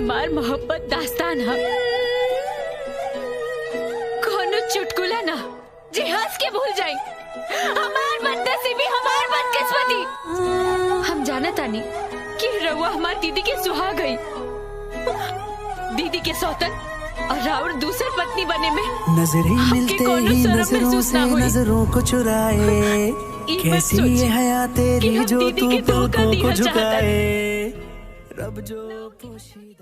हमार मोहब्बत दास्तान है, कोनो चुटकुला ना जी हंस के भूल जाई। हमार बदनसीबी, हमार बदकिस्मती। हम जानत तानी कि रउआ हमार दीदी के सुहा गई, दीदी के सौतन और राउर दूसर पत्नी बने में नजरें मिलते ही नजरों से नजरों को चुराए, कैसी ये हया तेरी जो तू पलकों को झुकाए। रब जो पोशीदा